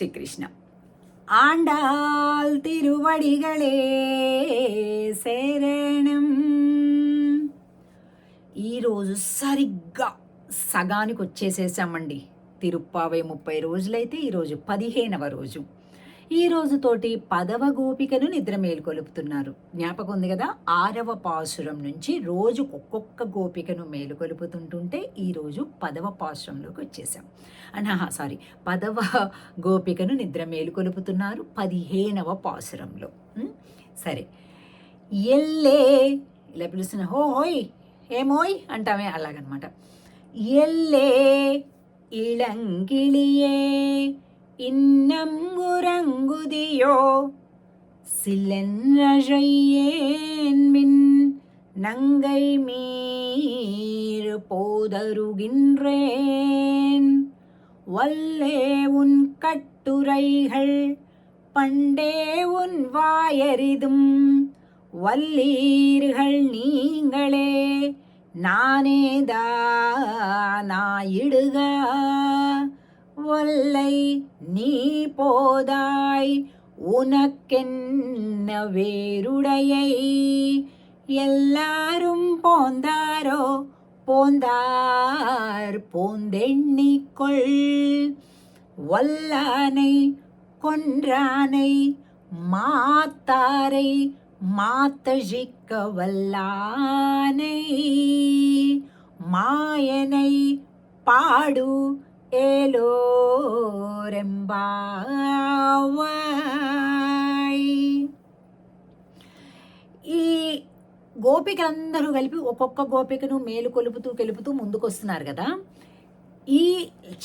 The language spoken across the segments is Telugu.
శ్రీకృష్ణ. ఆండాల్ తిరువడిగళే శరణం. ఈరోజు సరిగ్గా సగానికి వచ్చేసేసామండి. తిరుప్పావై 30 రోజులైతే ఈరోజు 15వ రోజు. ఈ రోజుతోటి 10వ గోపికను నిద్ర మేలుకొలుపుతున్నారు. జ్ఞాపకం ఉంది కదా, 6వ పాసురం నుంచి రోజు ఒక్కొక్క గోపికను మేలుకొలుపుతుంటుంటే ఈరోజు 10వ పాసురంలోకి వచ్చేసాం. 10వ గోపికను నిద్ర మేలుకొలుపుతున్నారు 15వ పాసురంలో. సరే, ఎల్లే ఇలా పిలుస్తున్నా, హోయ్ ఏమోయ్ అంటామే, అలాగనమాట. ఎల్లే ఇళంగిళియే இன்னம் உறங்குதியோ சிலென்றழையேன் மின் நங்கை மீறு போதருகின்றேன் வல்லே உன் கட்டுரைகள் பண்டே உன் வாயறிதும் வல்லீர்கள் நீங்களே நானேதானாயிடுக வல்லை நீ போதாய் உனக்கென்ன வேருடையை எல்லாரும் போந்தாரோ போந்தார் போந்தெண்ணிக்கொள் வல்லானை கொன்றானை மாத்தாரை மாத்தழிக்க வல்லானை மாயனை பாடு ఏలోరెంబాయ్. ఈ గోపికలందరూ కలిపి ఒక్కొక్క గోపికను మేలు కొలుపుతూ ముందుకు వస్తున్నారు కదా. ఈ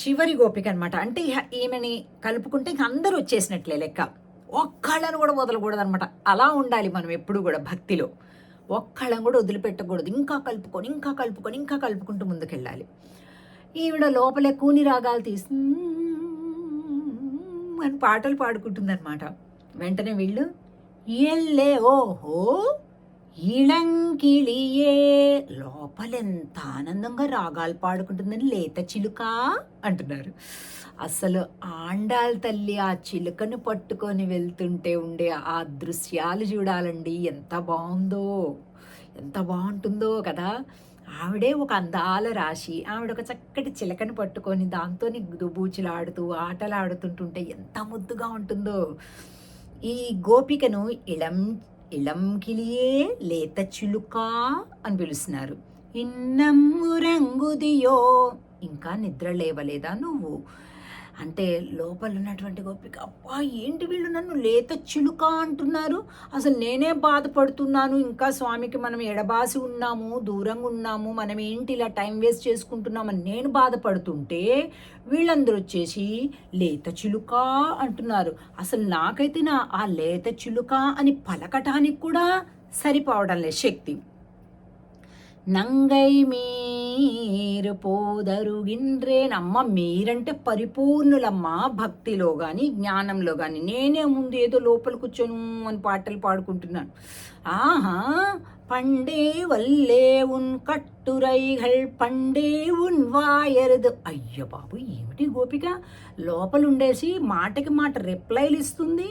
చివరి గోపిక అనమాట. అంటే ఈమెని కలుపుకుంటే ఇంక అందరూ వచ్చేసినట్లే లెక్క. ఒక్కళ్ళను కూడా వదలకూడదు అనమాట. అలా ఉండాలి మనం ఎప్పుడు కూడా భక్తిలో. ఒక్కళ్ళని కూడా వదిలిపెట్టకూడదు. ఇంకా కలుపుకుంటూ ముందుకెళ్ళాలి. ఈవిడ లోపలే కూని రాగాలు తీసి అని పాటలు పాడుకుంటుందన్నమాట. వెంటనే వీళ్ళు ఎల్లే ఓహో ఇళంకిళియే, లోపలెంత ఆనందంగా రాగాలు పాడుకుంటుందని లేత చిలుక అంటున్నారు. అసలు ఆండాల్ తల్లి ఆ చిలుకను పట్టుకొని వెళ్తుంటే ఉండే ఆ దృశ్యాలు చూడాలండి. ఎంత బాగుంటుందో కదా. ఆవిడే ఒక అందాల రాశి. ఆవిడ ఒక చక్కటి చిలకను పట్టుకొని దాంతో దుబూచులాడుతూ ఆటలాడుతుంటుంటే ఎంత ముద్దుగా ఉంటుందో. ఈ గోపికను ఇళం కిలియే లేత చిలుక అని పిలుస్తున్నారు. ఇన్నమ్ము రంగుదియో, ఇంకా నిద్ర లేవలేదా నువ్వు అంటే లోపల ఉన్నటువంటి గోపిక, అబ్బా ఏంటి వీళ్ళు నన్ను లేత చిలుక అంటున్నారు, అసలు నేనే బాధపడుతున్నాను, ఇంకా స్వామికి మనం ఎడబాసి ఉన్నాము, దూరంగా ఉన్నాము, మనం ఏంటి ఇలా టైం వేస్ట్ చేసుకుంటున్నామని నేను బాధపడుతుంటే వీళ్ళందరూ వచ్చేసి లేత చిలుక అంటున్నారు. అసలు నాకైతే ఆ లేత చిలుక అని పలకటానికి కూడా సరిపోవడం లేదు శక్తి. నంగై మీరు పోదరుగిండ్రేన్. అమ్మ మీరంటే పరిపూర్ణులమ్మ, భక్తిలో కానీ జ్ఞానంలో కానీ. నేనే ముందు ఏదో లోపల కూర్చొను అని పాటలు పాడుకుంటున్నాను. ఆహా పండే వల్లే ఉన్ కట్టురైகள் పండే ఉన్ వాయరదు. అయ్య బాబు ఏమిటి గోపిక లోపల ఉండేసి మాటకి మాట రిప్లైలు ఇస్తుంది.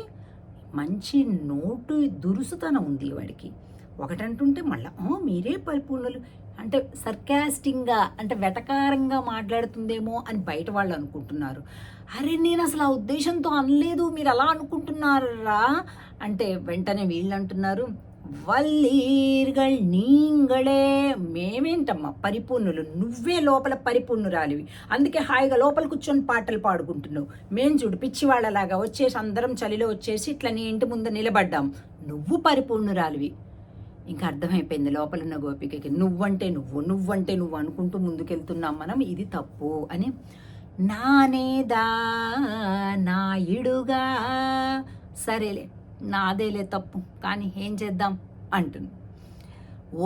మంచి నోటు దురుసుతనం ఉంది వాడికి. ఒకటంటుంటే మళ్ళీ మీరే పరిపూర్ణులు అంటే సర్కాస్టింగ్గా అంటే వెటకారంగా మాట్లాడుతుందేమో అని బయట వాళ్ళు అనుకుంటున్నారు. అరే నేను అసలు ఆ ఉద్దేశంతో అనలేదు, మీరు అలా అనుకుంటున్నారా అంటే వెంటనే వీళ్ళు అంటున్నారు, వల్లీర్గల్ నీంగళే. మేమేంటమ్మా పరిపూర్ణులు, నువ్వే లోపల పరిపూర్ణురాలివి, అందుకే హాయిగా లోపల కూర్చొని పాటలు పాడుకుంటున్నావు. మేం చూడు పిచ్చివాళ్ళలాగా వచ్చేసి అందరం చలిలో వచ్చేసి ఇట్లా నీ ఇంటి ముందు నిలబడ్డాం. నువ్వు పరిపూర్ణురాలివి. ఇంకా అర్థమైపోయింది లోపలున్న గోపికకి, నువ్వంటే నువ్వు అనుకుంటూ ముందుకెళ్తున్నాం మనం, ఇది తప్పు అని. నానేదా నాయుడుగా, సరేలే నాదేలే తప్పు, కానీ ఏం చేద్దాం అంటుంది.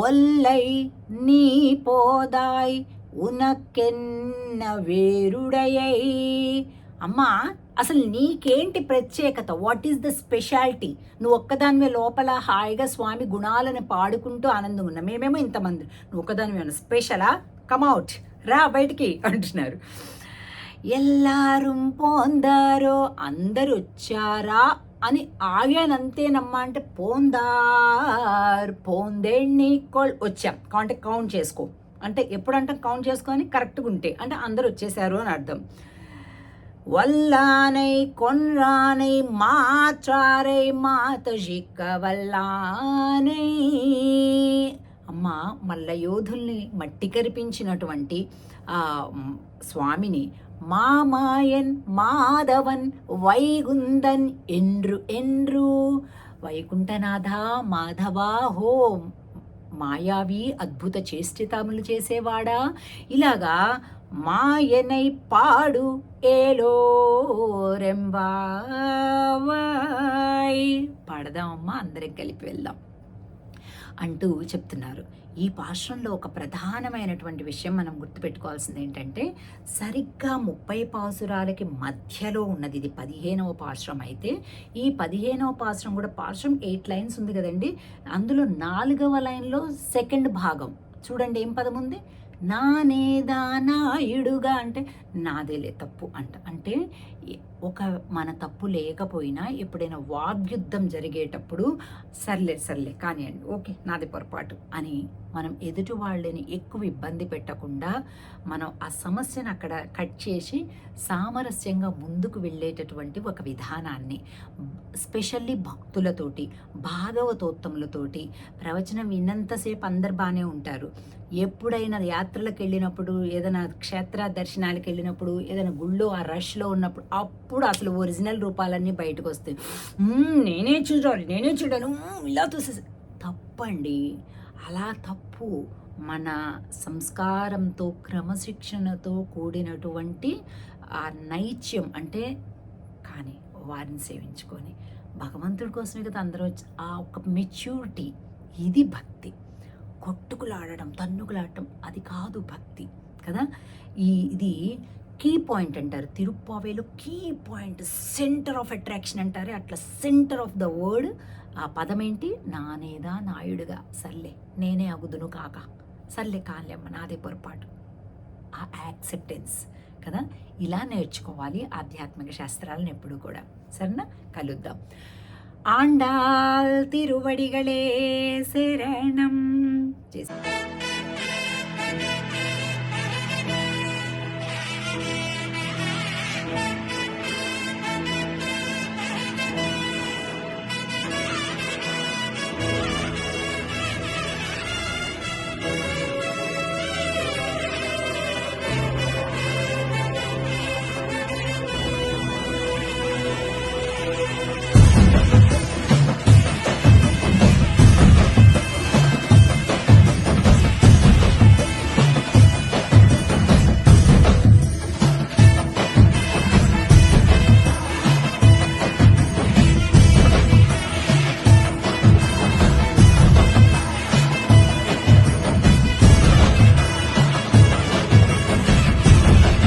ఒల్లై నీ పోదాయ్ ఉనకెన్న వేరుడయై. అమ్మా అసలు నీకేంటి ప్రత్యేకత, వాట్ ఈస్ ద స్పెషాలిటీ? నువ్వు ఒక్కదానివే లోపల హాయిగా స్వామి గుణాలను పాడుకుంటూ ఆనందంగా ఉన్నా, మేమేమో ఇంతమంది, నువ్వు ఒక్కదానివే ఉన్నా, స్పెషలా? కమ్అవుట్, రా బయటికి అంటున్నారు. ఎల్లారుం పోందారో అందరు వచ్చారా అని ఆగానంతేనమ్మా అంటే పోందార్ పోందేణ్ణి వచ్చాం అంటే కౌంట్ చేసుకో అంటే ఎప్పుడంటే కౌంట్ చేసుకొని కరెక్ట్గా ఉంటే అంటే అందరు వచ్చేసారు అని అర్థం. వల్లానై కొన్రానై మాచారై మాతజిక్క వల్లానై. అమ్మ మల్ల యోధుల్ని మట్టి కరిపించినటువంటి స్వామిని మామాయన్ మాధవన్ వైగుందన్ ఎండ్రు ఎండ్రు. వైకుంఠనాథ మాధవా హో మాయావి అద్భుత చేష్టితములు చేసేవాడా, ఇలాగా మాయనై పాడు ఏలో రెంబాయ్. పాడదామమ్మా, అందరం కలిపి వెళ్దాం అంటూ చెప్తున్నారు. ఈ పాశ్రంలో ఒక ప్రధానమైనటువంటి విషయం మనం గుర్తుపెట్టుకోవాల్సింది ఏంటంటే, సరిగ్గా 30 పాసురాలకి మధ్యలో ఉన్నది ఇది 15వ పాశ్రం. అయితే ఈ 15వ పాశ్రం కూడా పాశ్రం 8 లైన్స్ ఉంది కదండి, అందులో 4వ లైన్లో సెకండ్ భాగం చూడండి ఏం పదం ఉంది, నానేదా నాయుడుగా అంటే నాదేలే తప్పు అంటే ఒక మన తప్పు లేకపోయినా ఎప్పుడైనా వాగ్యుద్ధం జరిగేటప్పుడు సర్లే కానివ్వండి, ఓకే నాది పొరపాటు అని మనం ఎదుటి వాళ్ళని ఎక్కువ ఇబ్బంది పెట్టకుండా మనం ఆ సమస్యను అక్కడ కట్ చేసి సామరస్యంగా ముందుకు వెళ్ళేటటువంటి ఒక విధానాన్ని, స్పెషల్లీ భక్తులతోటి భాగవతోత్తములతోటి ప్రవచనం విన్నంతసేపు అందరు బాగానే ఉంటారు. ఎప్పుడైనా యాత్రలకు వెళ్ళినప్పుడు, ఏదైనా క్షేత్ర దర్శనాలకు వెళ్ళినప్పుడు, ఏదైనా గుళ్ళో ఆ రష్లో ఉన్నప్పుడు అప్పుడు అసలు ఒరిజినల్ రూపాలన్నీ బయటకు వస్తాయి. నేనే చూడాను ఇలా చూసేసి తప్పండి. అలా తప్పు. మన సంస్కారంతో క్రమశిక్షణతో కూడినటువంటి ఆ నైత్యం అంటే కానీ వారిని సేవించుకొని భగవంతుడి కోసమే కదా అందరూ ఆ ఒక మెచ్యూరిటీ, ఇది భక్తి. కొట్టుకులాడడం తన్నుకులాడటం అది కాదు భక్తి కదా. ఇది కీ పాయింట్ అంటారు తిరుప్పావేలో, key point centre of attraction అంటారే, అట్లా సెంటర్ ఆఫ్ ద వర్డ్. ఆ పదం ఏంటి, నానేదా నాయుడుగా, సర్లే నేనే అగుదును కాక, సర్లే కాలేమ్మ నాదే పొరపాటు, ఆ యాక్సెప్టెన్స్ కదా. ఇలా నేర్చుకోవాలి ఆధ్యాత్మిక శాస్త్రాలను ఎప్పుడు కూడా. సరేనా, కలుద్దాం. ఆండాల్ తిరువడిగలే శరణం చేసి